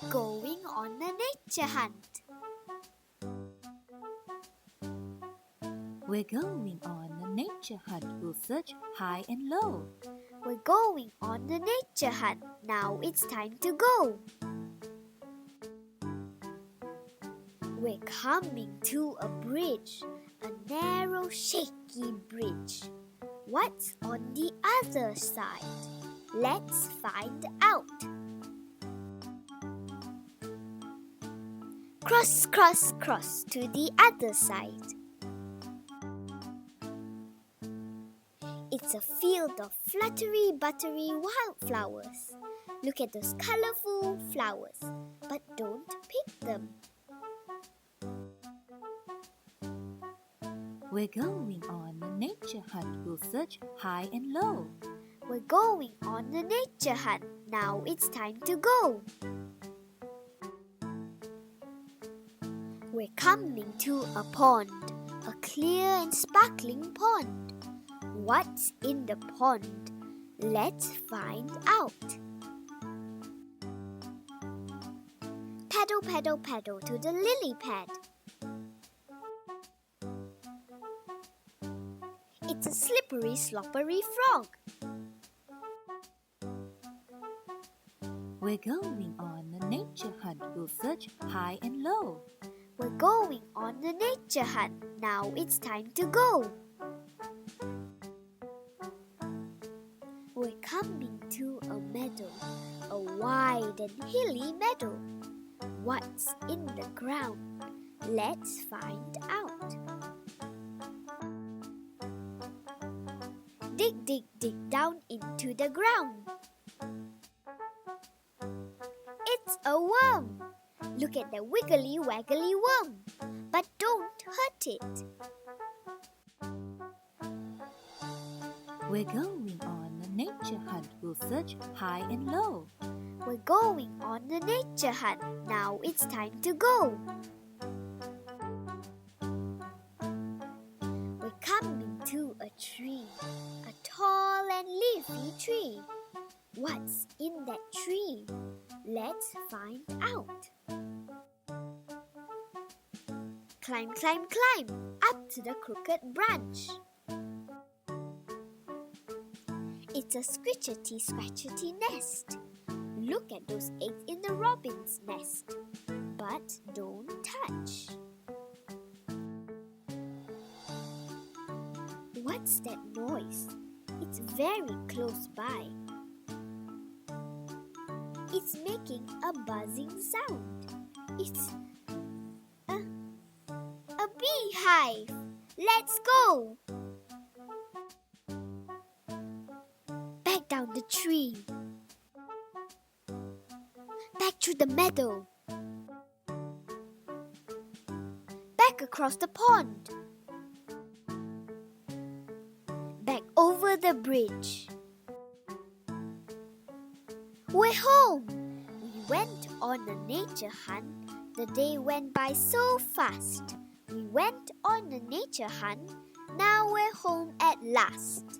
going on a nature hunt. We're going on a nature hunt. We'll search high and low. We're going on a nature hunt. Now it's time to go. We're coming to a bridge, a narrow, shaky bridge. What's on the other side? Let's find out. Cross, cross, cross to the other side. It's a field of fluttery, buttery wildflowers. Look at those colorful flowers, but don't pick them. We're going on a nature hunt. We'll search high and low. We're going on a nature hunt. Now it's time to go. We're coming to a pond, a clear and sparkling pond. What's in the pond? Let's find out. Paddle, paddle, paddle to the lily pad. It's a slippery, sloppery frog. We're going on a nature hunt. We'll search high and low. We're going on a nature hunt. Now it's time to go. We're coming to a meadow, a wide and hilly meadow. What's in the ground? Let's find out. Dig, dig, dig down into the ground. It's a worm. Look at the wiggly waggly worm, but don't hurt it. We're going on a nature hunt. We'll search high and low. We're going on a nature hunt. Now it's time to go. We're coming to a tree, a tall and leafy tree. What's in that tree? Let's find out. Climb, climb, climb up to the crooked branch. It's a scritchety, scratchety nest. Look at those eggs in the robin's nest, but don't touch. What's that noise? It's very close by. It's making a buzzing sound. It's a beehive. Let's go. Back down the tree. Back through the meadow. Back across the pond. Back over the bridge. We're home! We went on a nature hunt. The day went by so fast. We went on a nature hunt. Now we're home at last.